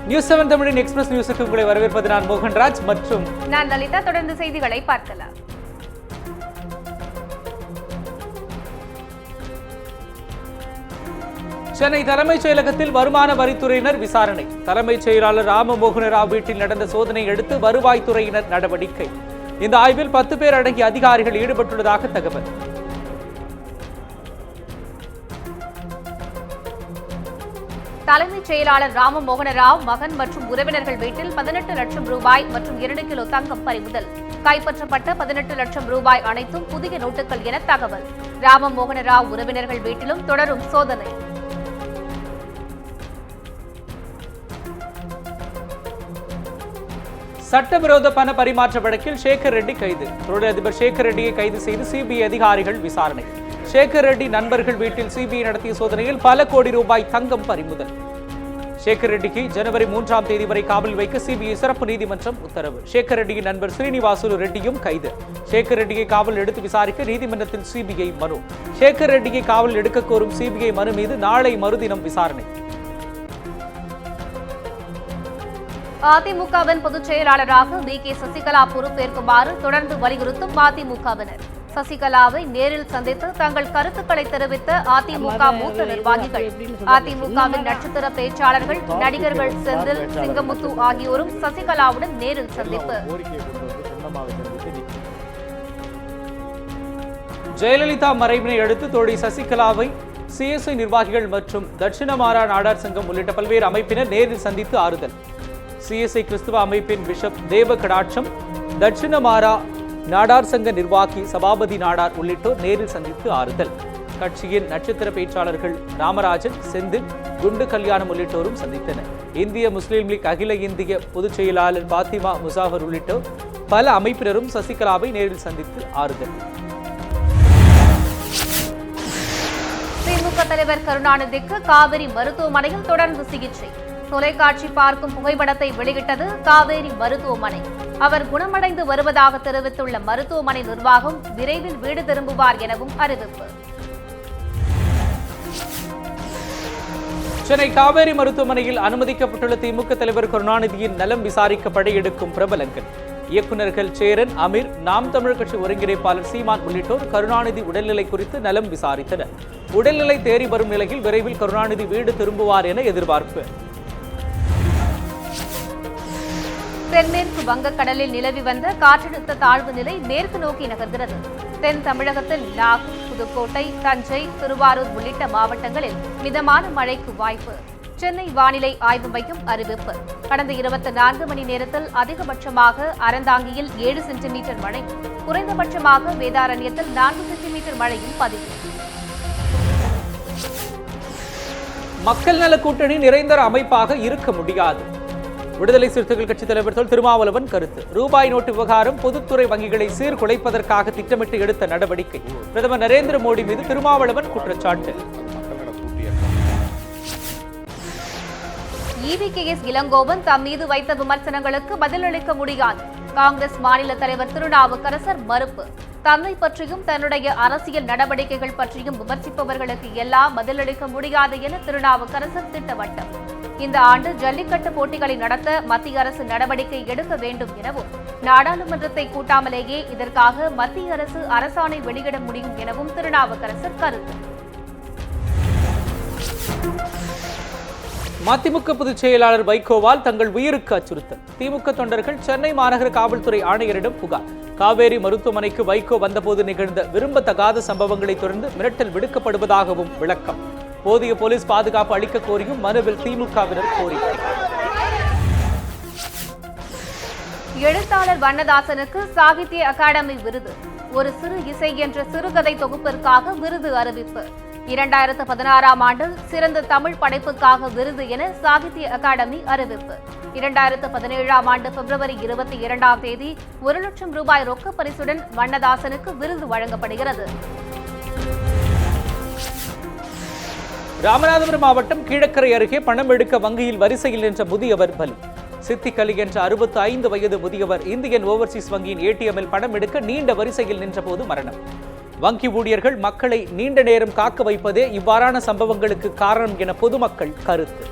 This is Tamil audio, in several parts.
நியூஸ் 7 தமிழின் எக்ஸ்பிரஸ் நியூஸுக்கு உங்களை வரவேற்பது நான் மோகன்ராஜ் மற்றும் நான் லலிதா. தொடர்ந்து செய்திகளை பார்க்கலாம். சென்னை தலைமைச் செயலகத்தில் வருமான வரித்துறையினர் விசாரணை. தலைமைச் செயலாளர் ராமமோகன ராவ் வீட்டில் நடந்த சோதனையை அடுத்து வருவாய்த்துறையினர் நடவடிக்கை. இந்த ஆய்வில் 10 பேர் அடங்கிய அதிகாரிகள் ஈடுபட்டுள்ளதாக தகவல். தலைமைச் செயலாளர் ராமமோகன ராவ் மகன் மற்றும் உறவினர்கள் வீட்டில் 18 லட்சம் ரூபாய் மற்றும் 2 கிலோ தங்கம் பறிமுதல். கைப்பற்றப்பட்ட 18 லட்சம் ரூபாய் அனைத்தும் புதிய நோட்டுகள் என தகவல். ராமமோகன ராவ் உறவினர்கள் வீட்டிலும் தொடரும் சோதனை. சட்டவிரோத பண பரிமாற்ற வழக்கில் சேகர் ரெட்டி கைது. தொழிலதிபர் சேகர் ரெட்டியை கைது செய்து சிபிஐ அதிகாரிகள் விசாரணை. சேகர் ரெட்டி நண்பர்கள் வீட்டில் சிபிஐ நடத்திய சோதனையில் பல கோடி ரூபாய் தங்கம் பறிமுதல். சேகர் ரெட்டிக்கு ஜனவரி 3ஆம் தேதி வரை காவல் வைக்க சிபிஐ சிறப்பு நீதிமன்றம் உத்தரவு. சேகர் ரெட்டியின் நண்பர் ஸ்ரீனிவாசுலு ரெட்டியும் கைது. சேகர் ரெட்டியை காவல் எடுத்து விசாரிக்க நீதிமன்றத்தில் சிபிஐ மனு. சேகர் ரெட்டியை காவல் எடுக்க கோரும் சிபிஐ மனு மீது நாளை மறுதினம் விசாரணை. அதிமுகவின் பொதுச் செயலாளராக வி.கே. சசிகலா பொறுப்பேற்குமாறு தொடர்ந்து வலியுறுத்தும் அதிமுகவினர். சசிகலாவை நேரில் சந்தித்து தங்கள் கருத்துக்களை தெரிவித்த அதிமுக மூத்த நிர்வாகிகள். அதிமுகவின் நட்சத்திர பேச்சாளர்கள் நடிகர்கள் செந்தில், சிங்கமுத்து ஆகியோரும் சசிகலாவுடன் நேரில் சந்திப்பு. ஜெயலலிதா மறைவினை அடுத்து தோழி சசிகலாவை சிஎஸ்ஐ நிர்வாகிகள் மற்றும் தட்சிணமாரா நாடார் சங்கம் உள்ளிட்ட பல்வேறு அமைப்பினர் நேரில் சந்தித்து ஆறுதல். சிஎஸ்ஐ கிறிஸ்துவ அமைப்பின் பிஷப் தேவ கடாட்சம், தட்சிணமாரா நாடார் சங்க நிர்வாகி சபாபதி நாடார் உள்ளிட்டோர் நேரில் சந்தித்து ஆறுதல். கட்சியின் நட்சத்திர பேச்சாளர்கள் ராமராஜன், செந்தில், குண்டு கல்யாணம் உள்ளிட்டோரும் சந்தித்தனர். இந்திய முஸ்லீம் லீக் அகில இந்திய பொதுச் செயலாளர் பாத்திமா முசாஃபர் உள்ளிட்டோர் பல அமைப்பினரும் சசிகலாவை நேரில் சந்தித்து ஆறுதல். திமுக தலைவர் கருணாநிதிக்கு காவிரி மருத்துவமனையில் தொடர்ந்து சிகிச்சை. தொலைக்காட்சி பார்க்கும் புகைப்படத்தை வெளியிட்டது காவேரி மருத்துவமனை. அவர் குணமடைந்து வருவதாக தெரிவித்துள்ள மருத்துவமனை நிர்வாகம் விரைவில் வீடு திரும்புவார் எனவும் அறிவிப்பு. சென்னை காவேரி மருத்துவமனையில் அனுமதிக்கப்பட்டுள்ள திமுக தலைவர் கருணாநிதியின் நலம் விசாரிக்க படையெடுக்கும் பிரபலங்கள். இயக்குநர்கள் சேரன், அமீர், நாம் தமிழர் கட்சி ஒருங்கிணைப்பாளர் சீமான் உள்ளிட்டோர் கருணாநிதி உடல்நிலை குறித்து நலம் விசாரித்தனர். உடல்நிலை தேறி வரும் நிலையில் விரைவில் கருணாநிதி வீடு திரும்புவார் என எதிர்பார்ப்பு. தென்மேற்கு வங்கக்கடலில் நிலவி வந்த காற்றழுத்த தாழ்வு நிலை மேற்கு நோக்கி நகர்கிறது. தென் தமிழகத்தில் நாகை, புதுக்கோட்டை, தஞ்சை, திருவாரூர் உள்ளிட்ட மாவட்டங்களில் மிதமான மழைக்கு வாய்ப்பு. சென்னை வானிலை ஆய்வு மையம் அறிவிப்பு. கடந்த 24 மணி நேரத்தில் அதிகபட்சமாக அறந்தாங்கியில் 7 சென்டிமீட்டர் மழை, குறைந்தபட்சமாக வேதாரண்யத்தில் 4 சென்டிமீட்டர் மழையும் பதிவு. மக்கள் நல கூட்டணி நிரந்தர அமைப்பாக இருக்க முடியாது. விடுதலை சிறுத்தைகள் கட்சித் தலைவர் திருமாவளவன் கருத்து. ரூபாய் நோட்டு விவகாரம் பொதுத்துறை வங்கிகளை சீர்குலைப்பதற்காக திட்டமிட்டு எடுத்த நடவடிக்கை. பிரதமர் நரேந்திர மோடி மீது திருமாவளவன் குற்றச்சாட்டு. EVKS இளங்கோவன் தம் மீது வைத்த விமர்சனங்களுக்கு பதிலளிக்க முடியாது. காங்கிரஸ் மாநில தலைவர் திருநாவுக்கரசர் மறுப்பு. தன்னை பற்றியும் தன்னுடைய அரசியல் நடவடிக்கைகள் பற்றியும் விமர்சிப்பவர்களுக்கு எல்லாம் பதிலளிக்க முடியாது என திருநாவுக்கரசர் திட்டவட்டம். இந்த ஆண்டு ஜல்லிக்கட்டு போட்டிகளை நடத்த மத்திய அரசு நடவடிக்கை எடுக்க வேண்டும் எனவும், நாடாளுமன்றத்தை கூட்டாமலேயே இதற்காக மத்திய அரசு அரசாணை வெளியிட முடியும் எனவும் திருநாவுக்கரசர் கருத்து. மதிமுக பொதுச் செயலாளர் வைகோவால் தங்கள் உயிருக்கு அச்சுறுத்தல். திமுக தொண்டர்கள் சென்னை மாநகர காவல்துறை ஆணையரிடம் புகார். காவேரி மருத்துவமனைக்கு வைகோ வந்தபோது நிகழ்ந்த விரும்பத்தகாத சம்பவங்களை தொடர்ந்து மிரட்டல் விடுக்கப்படுவதாகவும் விளக்கம். போதிய போலீஸ் பாதுகாப்பு அளிக்க கோரியும் மனுவில் திமுகவினர் கோரிக்கை. எழுத்தாளர் வண்ணதாசனுக்கு சாகித்ய அகாடமி விருது. ஒரு சிறு இசை என்ற சிறுகதை தொகுப்பிற்காக விருது அறிவிப்பு. 2016ஆம் ஆண்டில் சிறந்த தமிழ் படைப்புக்காக விருது என சாகித்ய அகாடமி அறிவிப்பு. 2017ஆம் ஆண்டு பிப்ரவரி 22ஆம் தேதி 1 லட்சம் ரூபாய் ரொக்க பரிசுடன் வண்ணதாசனுக்கு விருது வழங்கப்படுகிறது. ராமநாதபுரம் மாவட்டம் கீழக்கரை அருகே பணம் எடுக்க வங்கியில் வரிசையில் நின்ற முதியவர் பலி. சித்திகலி என்ற 65 வயது முதியவர் இந்தியன் ஓவர்சீஸ் வங்கியின் ஏடிஎம்மில் பணம் எடுக்க நீண்ட வரிசையில் நின்றபோது மரணம். வங்கி ஊழியர்கள் மக்களை நீண்ட நேரம் காக்க வைப்பதே இவ்வாறான சம்பவங்களுக்கு காரணம் என பொதுமக்கள் கருத்து.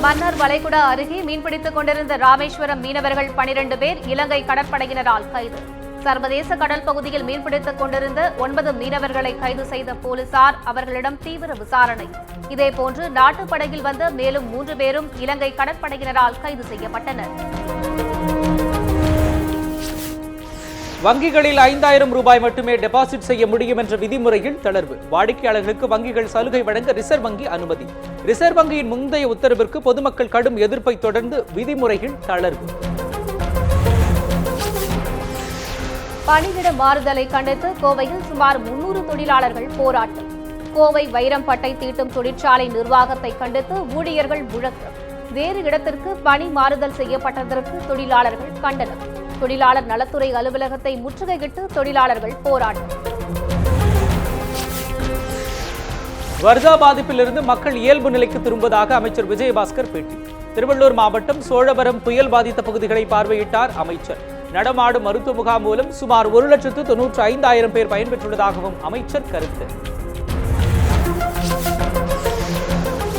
மன்னார் வளைகுடா அருகே மீன்பிடித்துக் கொண்டிருந்த ராமேஸ்வரம் மீனவர்கள் 12 பேர் இலங்கை கடற்படையினரால் கைது. சர்வதேச கடல் பகுதியில் மீன்பிடித்துக் கொண்டிருந்த 9 மீனவர்களை கைது செய்த போலீசார் அவர்களிடம் தீவிர விசாரணை. இதேபோன்று நாட்டுப்படகில் வந்த மேலும் 3 பேரும் இலங்கை கடற்படையினரால் கைது செய்யப்பட்டனர். வங்கிகளில் 5000 ரூபாய் மட்டுமே டெபாசிட் செய்ய முடியும் என்ற விதிமுறையில் தளர்வு. வாடிக்கையாளர்களுக்கு வங்கிகள் சலுகை வழங்க ரிசர்வ் வங்கி அனுமதி. ரிசர்வ் வங்கியின் முந்தைய உத்தரவிற்கு பொதுமக்கள் கடும் எதிர்ப்பை தொடர்ந்து விதிமுறையில் தளர்வு. பணியிட மாறுதலை கண்டித்து கோவையில் சுமார் 300 தொழிலாளர்கள் போராட்டம். கோவை வைரம்பட்டை தீட்டும் தொழிற்சாலை நிர்வாகத்தை கண்டித்து ஊழியர்கள் முழக்கம். வேறு இடத்திற்கு பணி மாறுதல் செய்யப்பட்டதற்கு தொழிலாளர்கள் கண்டனம். தொழிலாளர் நலத்துறை அலுவலகத்தை முற்றுகையிட்டு தொழிலாளர்கள் போராட்டம். வர்தா பாதிப்பிலிருந்து மக்கள் இயல்பு நிலைக்கு திரும்புவதாக அமைச்சர் விஜயபாஸ்கர் பேட்டி. திருவள்ளூர் மாவட்டம் சோழவரம் புயல் பாதித்த பகுதிகளை பார்வையிட்டார் அமைச்சர். நடமாடும் மருத்துவ முகாம் மூலம் சுமார் 1,95,000 பேர் பயன்பெற்றுள்ளதாகவும் அமைச்சர் கருத்து.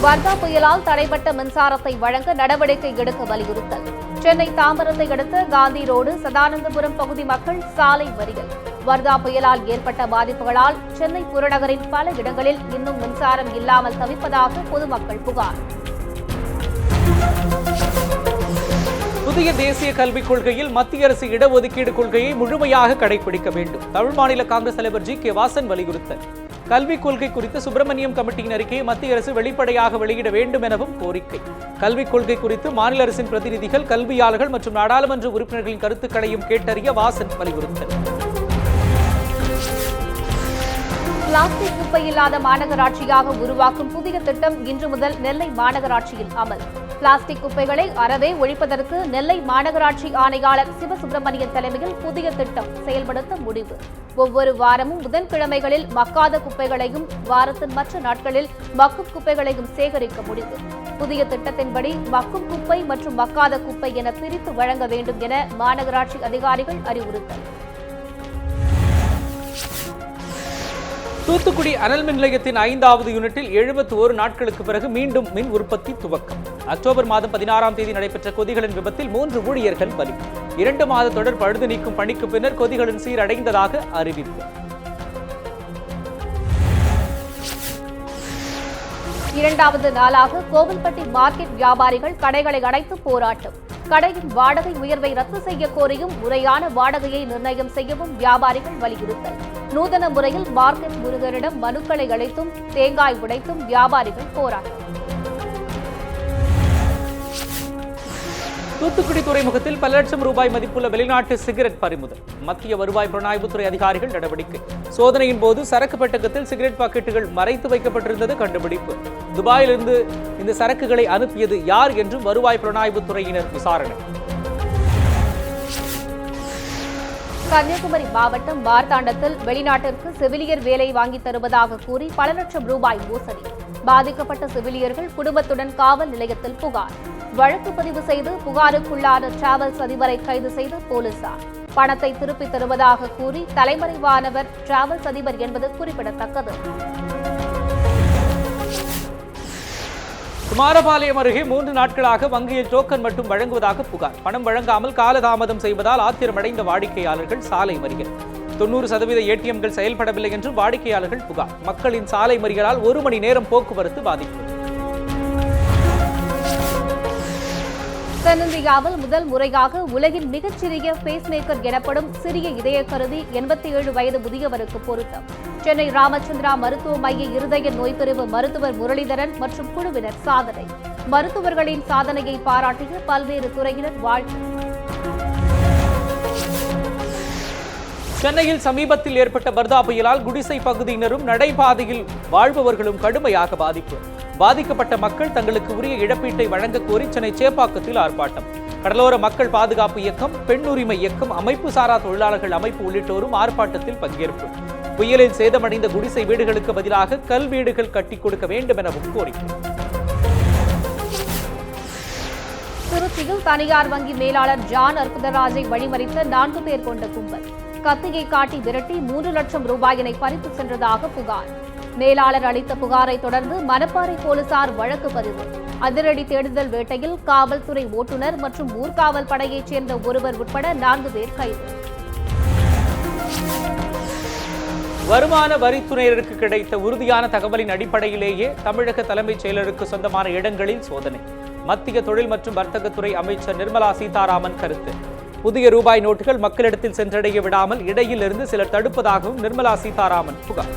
வர்தா புயலால் தடைப்பட்ட மின்சாரத்தை வழங்க நடவடிக்கை எடுக்க வலியுறுத்தல். சென்னை தாம்பரத்தை அடுத்த காந்தி ரோடு சதானந்தபுரம் பகுதி மக்கள் சாலை மறியல். வர்தா புயலால் ஏற்பட்ட பாதிப்புகளால் சென்னை புறநகரின் பல இடங்களில் இன்னும் மின்சாரம் இல்லாமல் தவிப்பதாக பொதுமக்கள் புகார். புதிய தேசிய கல்விக் கொள்கையில் மத்திய அரசு இடஒதுக்கீடு கொள்கையை முழுமையாக கடைபிடிக்க வேண்டும். தமிழ் மாநில காங்கிரஸ் தலைவர் ஜி.கே. வாசன் வலியுறுத்தல். கல்விக் கொள்கை குறித்து சுப்பிரமணியம் கமிட்டியின் அறிக்கையை மத்திய அரசு வெளிப்படையாக வெளியிட வேண்டும் எனவும் கோரிக்கை. கல்விக் கொள்கை குறித்து மாநில அரசின் பிரதிநிதிகள், கல்வியாளர்கள் மற்றும் நாடாளுமன்ற உறுப்பினர்களின் கருத்துக்களையும் கேட்டறிய வாசன் வலியுறுத்தல். பிளாஸ்டிக் குப்பை இல்லாத மாநகராட்சியாக உருவாக்கும் புதிய திட்டம் இன்று முதல் நெல்லை மாநகராட்சியில் அமல். பிளாஸ்டிக் குப்பைகளை அறவே ஒழிப்பதற்கு நெல்லை மாநகராட்சி ஆணையாளர் சிவசுப்பிரமணியன் தலைமையில் புதிய திட்டம் செயல்படுத்த முடிவு. ஒவ்வொரு வாரமும் புதன்கிழமைகளில் மக்காத குப்பைகளையும் வாரத்தின் மற்ற நாட்களில் மக்கும் குப்பைகளையும் சேகரிக்க முடிவு. புதிய திட்டத்தின்படி மக்கும் குப்பை மற்றும் மக்காத குப்பை என பிரித்து வழங்க வேண்டும் என மாநகராட்சி அதிகாரிகள் அறிவுறுத்தல். தூத்துக்குடி அனல் மின் நிலையத்தின் 5வது யூனிட்டில் 71 நாட்களுக்கு பிறகு மீண்டும் மின் உற்பத்தி துவக்கம். அக்டோபர் மாதம் 16ஆம் தேதி நடைபெற்ற கொதிகளின் விபத்தில் 3 ஊழியர்கள் பலி. 2 மாத தொடர் பழுது நீக்கும் பணிக்கு பின்னர் கொதிகளின் சீரடைந்ததாக அறிவிப்பு. இரண்டாவது நாளாக கோவில்பட்டி மார்க்கெட் வியாபாரிகள் கடைகளை அடைத்து போராட்டம். கடையின் வாடகை உயர்வை ரத்து செய்ய கோரியும் முறையான வாடகையை நிர்ணயம் செய்யவும் வியாபாரிகள் வலியுறுத்தல். நூதன முறையில் மார்க்கெட் முருகனிடம் மனுக்களை அளித்தும் தேங்காய் உடைத்தும் வியாபாரிகள் போராட்டம். தூத்துக்குடி துறைமுகத்தில் பல லட்சம் ரூபாய் மதிப்புள்ள வெளிநாட்டு சிகரெட் பறிமுதல். மத்திய வருவாய் புலனாய்வுத்துறை அதிகாரிகள் நடவடிக்கை. சோதனையின் போது சரக்கு பெட்டகத்தில் சிகரெட் பாக்கெட்டுகள் மறைத்து வைக்கப்பட்டிருந்தது கண்டுபிடிப்பு. துபாயிலிருந்து இந்த சரக்குகளை அனுப்பியது யார் என்றும் வருவாய் புலனாய்வுத்துறையினர் விசாரணை. கன்னியாகுமரி மாவட்டம் மார்த்தாண்டத்தில் வெளிநாட்டிற்கு செவிலியர் வேலை வாங்கி தருவதாக கூறி பல லட்சம் ரூபாய் மோசடி. பாதிக்கப்பட்ட செவிலியர்கள் குடும்பத்துடன் காவல் நிலையத்தில் புகார். வழக்கு பதிவு செய்து புகாருக்குள்ளான டிராவல்ஸ் அதிபரை கைது செய்த போலீசார். பணத்தை திருப்பித் தருவதாக கூறி தலைமறைவானவர் டிராவல்ஸ் அதிபர் என்பது குறிப்பிடத்தக்கது. குமாரபாளையம் அருகே 3 நாட்களாக வங்கியில் டோக்கன் மட்டும் வழங்குவதாக புகார். பணம் வழங்காமல் காலதாமதம் செய்வதால் ஆத்திரமடைந்த வாடிக்கையாளர்கள் சாலை மறியல். 90% ஏடிஎம்கள் செயல்படவில்லை என்று வாடிக்கையாளர்கள் புகார். மக்களின் சாலை மறியலால் 1 மணி நேரம் போக்குவரத்து பாதிப்பு. தென்னிந்தியாவில் முதல் முறையாக உலகின் மிகச்சிறிய பேஸ்மேக்கர் எனப்படும் சிறிய இதய கருவி 87 வயது முதியவருக்கு பொருத்தம். சென்னை ராமச்சந்திரா மருத்துவ மைய இருதய நோய் பிரிவு மருத்துவர் முரளிதரன் மற்றும் குழுவினர் சாதனை. மருத்துவர்களின் சாதனையை பாராட்டிய பல்வேறு துறையினர் வாழ்த்து. சென்னையில் சமீபத்தில் ஏற்பட்ட வர்தா புயலால் குடிசை பகுதியினரும் நடைபாதையில் வாழ்பவர்களும் கடுமையாக பாதிப்பு. பாதிக்கப்பட்ட மக்கள் தங்களுக்கு உரிய இழப்பீட்டை வழங்க கோரி சென்னை சேப்பாக்கத்தில் ஆர்ப்பாட்டம். கடலோர மக்கள் பாதுகாப்பு இயக்கம், பெண் உரிமை இயக்கம், அமைப்பு சாரா தொழிலாளர்கள் அமைப்பு உள்ளிட்டோரும் ஆர்ப்பாட்டத்தில் பங்கேற்பு. புயலில் சேதமடைந்த குடிசை வீடுகளுக்கு பதிலாக கல் வீடுகள் கட்டிக் கொடுக்க வேண்டும் எனவும் கோரிக்கை. திருச்சியில் தனியார் வங்கி மேலாளர் ஜான் அற்புதராஜை வழிமறித்த 4 பேர் கொண்ட கும்பல் கத்தியை காட்டி விரட்டி 3 லட்சம் ரூபாயினை பறித்து சென்றதாக புகார். மேலாளர் அளித்த புகாரை தொடர்ந்து மணப்பாறை போலீசார் வழக்கு பதிவு. அதிரடி தேடுதல் வேட்டையில் காவல்துறை ஓட்டுநர் மற்றும் ஊர்காவல் படையைச் சேர்ந்த ஒருவர் உட்பட 4 பேர் கைது. வருமான வரித்துறையினருக்கு கிடைத்த உறுதியான தகவலின் அடிப்படையிலேயே தமிழக தலைமைச் செயலருக்கு சொந்தமான இடங்களில் சோதனை. மத்திய தொழில் மற்றும் வர்த்தகத்துறை அமைச்சர் நிர்மலா சீதாராமன் கருத்து. புதிய ரூபாய் நோட்டுகள் மக்களிடத்தில் சென்றடைய விடாமல் இடையில் இருந்து சிலர் தடுப்பதாகவும் நிர்மலா சீதாராமன் புகார்.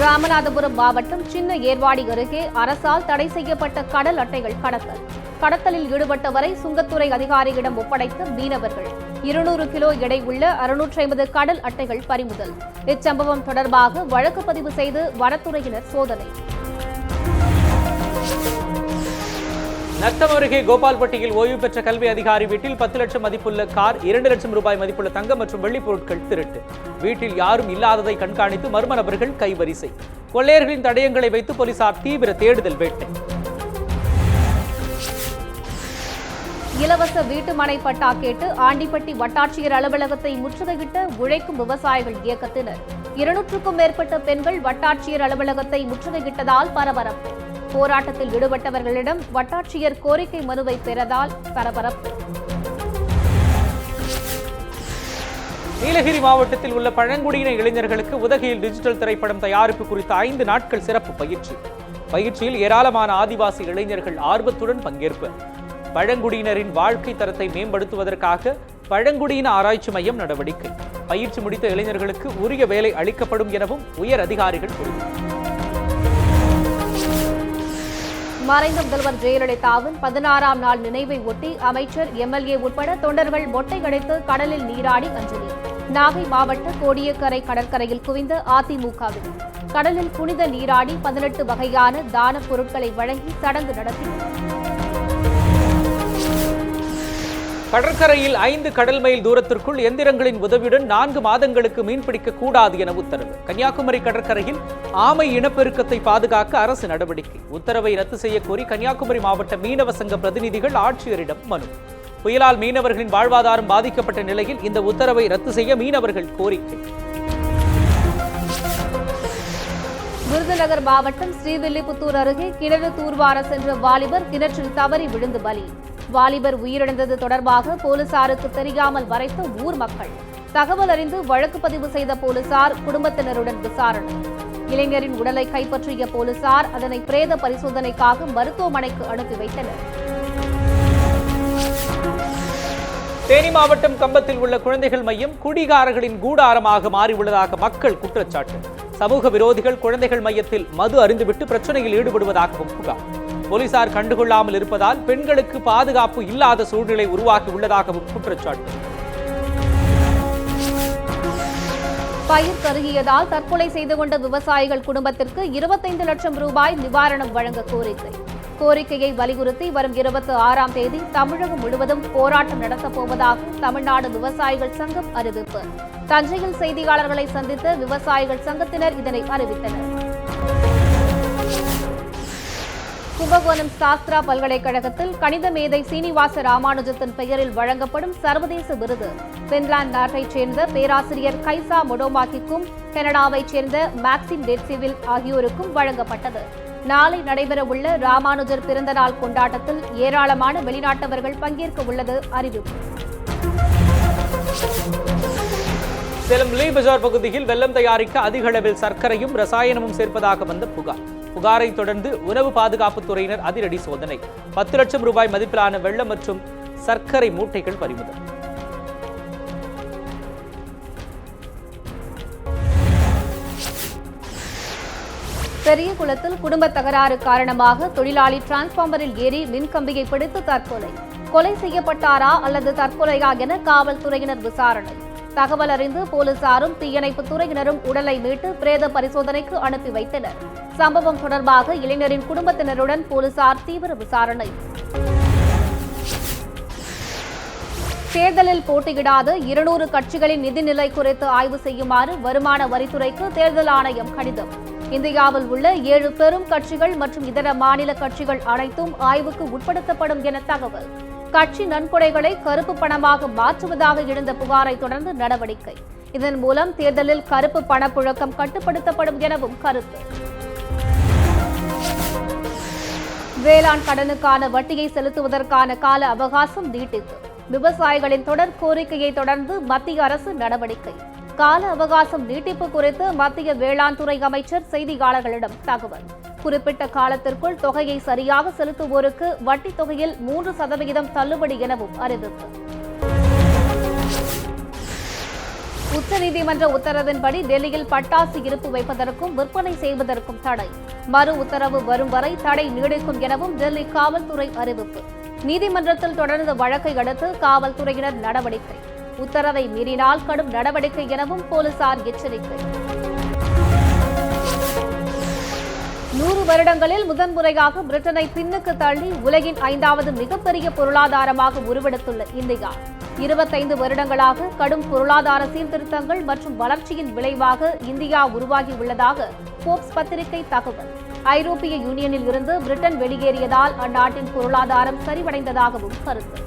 ராமநாதபுரம் மாவட்டம் சின்ன ஏர்வாடி அருகே அரசால் தடை செய்யப்பட்ட கடல் அட்டைகள் கடத்தல். கடத்தலில் ஈடுபட்டவரை சுங்கத்துறை அதிகாரியிடம் ஒப்படைத்த மீனவர்கள். 200 கிலோ எடை உள்ள 650 கடல் அட்டைகள் பறிமுதல். இச்சம்பவம் தொடர்பாக வழக்கு பதிவு செய்து வனத்துறையினர் சோதனை. நத்தம் அருகே கோபால்பட்டியில் ஓய்வு பெற்ற கல்வி அதிகாரி வீட்டில் 10 லட்சம் மதிப்புள்ள கார், 2 லட்சம் ரூபாய் மதிப்புள்ள தங்கம் மற்றும் வெள்ளிப் பொருட்கள் திருட்டு. வீட்டில் யாரும் இல்லாததை கண்காணித்து மர்ம நபர்கள் கைவரிசை. கொள்ளையர்களின் தடயங்களை வைத்து போலீசார் தீவிர தேடுதல் வேட்டை. இலவச வீட்டுமனை பட்டா கேட்டு ஆண்டிப்பட்டி வட்டாட்சியர் அலுவலகத்தை முற்றுகையிட்ட உழைக்கும் விவசாயிகள் இயக்கத்தினர். 200க்கும் மேற்பட்ட பெண்கள் வட்டாட்சியர் அலுவலகத்தை முற்றுகையிட்டதால் பரபரப்பு. போராட்டத்தில் ஈடுபட்டவர்களிடம் வட்டாட்சியர் கோரிக்கை மனுவை பெறதால் பரபரப்பு. நீலகிரி மாவட்டத்தில் உள்ள பழங்குடியின இளைஞர்களுக்கு உதகையில் டிஜிட்டல் திரைப்படம் தயாரிப்பு குறித்த 5 நாட்கள் சிறப்பு பயிற்சி. பயிற்சியில் ஏராளமான ஆதிவாசி இளைஞர்கள் ஆர்வத்துடன் பங்கேற்பு. பழங்குடியினரின் வாழ்க்கை தரத்தை மேம்படுத்துவதற்காக பழங்குடியின ஆராய்ச்சி மையம் நடவடிக்கை. பயிற்சி முடித்த இளைஞர்களுக்கு உரிய வேலை அளிக்கப்படும் எனவும் உயர் அதிகாரிகள் கூறினர். மறைந்த முதல்வர் ஜெயலலிதாவின் 16ஆம் நாள் நினைவை ஒட்டி அமைச்சர், எம்எல்ஏ உட்பட தொண்டர்கள் மொட்டை அடைத்து கடலில் நீராடி அஞ்சலி. நாகை மாவட்ட கோடியக்கரை கடற்கரையில் குவிந்த அதிமுகவினர் கடலில் புனித நீராடி 18 வகையான தான பொருட்களை வழங்கி சடங்கு நடத்தினர். கடற்கரையில் 5 கடல் மைல் தூரத்திற்குள் எந்திரங்களின் உதவியுடன் 4 மாதங்களுக்கு மீன்பிடிக்க கூடாது என உத்தரவு. கன்னியாகுமரி கடற்கரையில் ஆமை இனப்பெருக்கத்தை பாதுகாக்க அரசு நடவடிக்கை. உத்தரவை ரத்து செய்ய கோரி கன்னியாகுமரி மாவட்ட மீனவ சங்க பிரதிநிதிகள் ஆட்சியரிடம் மனு. புயலால் மீனவர்களின் வாழ்வாதாரம் பாதிக்கப்பட்ட நிலையில் இந்த உத்தரவை ரத்து செய்ய மீனவர்கள் கோரிக்கை. விருதுநகர் மாவட்டம் ஸ்ரீவில்லிபுத்தூர் அருகே கிணறு தூர்வார சென்ற வாலிபர் கிணற்றில் தவறி விழுந்து பலி. வாலிபர் உயிரிழந்தது தொடர்பாக போலீசாருக்கு தெரியாமல் மறைத்த ஊர் மக்கள். தகவல் அறிந்து வழக்கு பதிவு செய்த போலீசார் குடும்பத்தினருடன் விசாரணை. இளைஞரின் உடலை கைப்பற்றிய போலீசார் அதனை பிரேத பரிசோதனைக்காக மருத்துவமனைக்கு அனுப்பி வைத்தனர். தேனி மாவட்டம் கம்பத்தில் உள்ள குழந்தைகள் மையம் குடிகாரர்களின் கூடாரமாக மாறியுள்ளதாக மக்கள் குற்றச்சாட்டு. சமூக விரோதிகள் குழந்தைகள் மையத்தில் மது அருந்துவிட்டு பிரச்சனையில் ஈடுபடுவதாகவும் புகார். போலீசார் கண்டுகொள்ளாமல் இருப்பதால் பெண்களுக்கு பாதுகாப்பு இல்லாத சூழ்நிலை உருவாகி உள்ளதாகவும் குற்றச்சாட்டு. பயிர் கருகியதால் தற்கொலை செய்து கொண்ட விவசாயிகள் குடும்பத்திற்கு 25 லட்சம் ரூபாய் நிவாரணம் வழங்க கோரிக்கை. கோரிக்கையை வலியுறுத்தி வரும் 26ஆம் தேதி தமிழகம் முழுவதும் போராட்டம் நடத்தப் போவதாக தமிழ்நாடு விவசாயிகள் சங்கம் அறிவிப்பு. தஞ்சையில் செய்தியாளர்களை சந்தித்த விவசாயிகள் சங்கத்தினர் இதனை அறிவித்தனர். கும்பகோணம் சாஸ்திரா பல்கலைக்கழகத்தில் கணித மேதை சீனிவாச ராமானுஜத்தின் பெயரில் வழங்கப்படும் சர்வதேச விருது பின்லாந்து நாட்டைச் சேர்ந்த பேராசிரியர் கைசா மொடோமாக்கிக்கும் கனடாவைச் சேர்ந்த மேக்சிம் டெட்சிவில் ஆகியோருக்கும் வழங்கப்பட்டது. நாளை நடைபெறவுள்ள ராமானுஜர் பிறந்தநாள் கொண்டாட்டத்தில் ஏராளமான வெளிநாட்டவர்கள் பங்கேற்க உள்ளது அறிவிப்பு. சேலம் லீ பஜார் பகுதியில் வெல்லம் தயாரிக்க அதிக அளவில் சர்க்கரையும் ரசாயனமும் சேர்ப்பதாக வந்த புகார். புகாரை தொடர்ந்து உணவு பாதுகாப்புத் துறையினர் அதிரடி சோதனை. 10 லட்சம் ரூபாய் மதிப்பிலான வெல்லம் மற்றும் சர்க்கரை மூட்டைகள் பறிமுதல். பெரியகுளத்தில் குடும்ப தகராறு காரணமாக தொழிலாளி டிரான்ஸ்பார்மரில் ஏறி மின்கம்பியை பிடித்து தற்கொலை. கொலை செய்யப்பட்டாரா அல்லது தற்கொலையா என காவல்துறையினர் விசாரணை. தகவல் அறிந்து போலீசாரும் தீயணைப்புத் துறையினரும் உடலை மீட்டு பிரேத பரிசோதனைக்கு அனுப்பி வைத்தனர். சம்பவம் தொடர்பாக இளைஞரின் குடும்பத்தினருடன் போலீசார் தீவிர விசாரணை. தேர்தலில் போட்டியிடாத 200 கட்சிகளின் நிதிநிலை குறித்து ஆய்வு செய்யுமாறு வருமான வரித்துறைக்கு தேர்தல் ஆணையம் கடிதம். இந்தியாவில் உள்ள 7 பெரும் கட்சிகள் மற்றும் இதர மாநில கட்சிகள் அனைத்தும் ஆய்வுக்கு உட்படுத்தப்படும் என தகவல். கட்சி நன்கொடைகளை கருப்பு பணமாக மாற்றுவதாக எழுந்த புகாரை தொடர்ந்து நடவடிக்கை. இதன் மூலம் தேர்தலில் கருப்பு பணப்புழக்கம் கட்டுப்படுத்தப்படும் எனவும் கருத்து. வேளாண் கடனுக்கான வட்டியை செலுத்துவதற்கான கால அவகாசம் நீட்டிப்பு. விவசாயிகளின் தொடர் கோரிக்கையை தொடர்ந்து மத்திய அரசு நடவடிக்கை. கால அவகாசம் நீட்டிப்பு குறித்து மத்திய வேளாண் துறை அமைச்சர் செய்தியாளர்களிடம் தகவல். குறிப்பிட்ட காலத்திற்குள் தொகையை சரியாக செலுத்துவோருக்கு வட்டித் தொகையில் 3% தள்ளுபடி எனவும் அறிவிப்பு. உச்சநீதிமன்ற உத்தரவின்படி டெல்லியில் பட்டாசு இருப்பு வைப்பதற்கும் விற்பனை செய்வதற்கும் தடை. மறு உத்தரவு வரும் வரை தடை நீடிக்கும் எனவும் டெல்லி காவல்துறை அறிவிப்பு. நீதிமன்றத்தில் தொடர்ந்த வழக்கை அடுத்து காவல்துறையினர் நடவடிக்கை. உத்தரவை மீறினால் கடும் நடவடிக்கை எனவும் போலீசார் எச்சரிக்கை. 100 வருடங்களில் முதன்முறையாக பிரிட்டனை பின்னுக்கு தள்ளி உலகின் 5வது மிகப்பெரிய பொருளாதாரமாக உருவெடுத்துள்ள இந்தியா 25 வருடங்களாக கடும் பொருளாதார சீர்திருத்தங்கள் மற்றும் வளர்ச்சியின் விளைவாக இந்தியா உருவாகியுள்ளதாக போர்ப்ஸ் பத்திரிகை தகவல். ஐரோப்பிய யூனியனில் இருந்து பிரிட்டன் வெளியேறியதால் அந்நாட்டின் பொருளாதாரம் சரிவடைந்ததாகவும் கருத்து.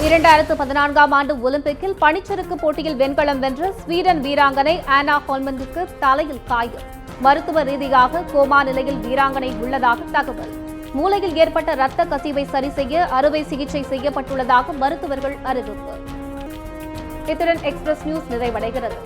2014ஆம் ஆண்டு ஒலிம்பிக்கில் பனிச்சறுக்கு போட்டியில் வெண்கலம் வென்ற ஸ்வீடன் வீராங்கனை ஆனா ஹோல்மனுக்கு தலையில் காயம். மருத்துவ ரீதியாக கோமா நிலையில் வீராங்கனை உள்ளதாக தகவல். மூளையில் ஏற்பட்ட இரத்த கசிவை சரி செய்ய அறுவை சிகிச்சை செய்யப்பட்டுள்ளதாக மருத்துவர்கள் அறிவிப்பு. இத்துடன் எக்ஸ்பிரஸ் நியூஸ் நிறைவடைகிறது.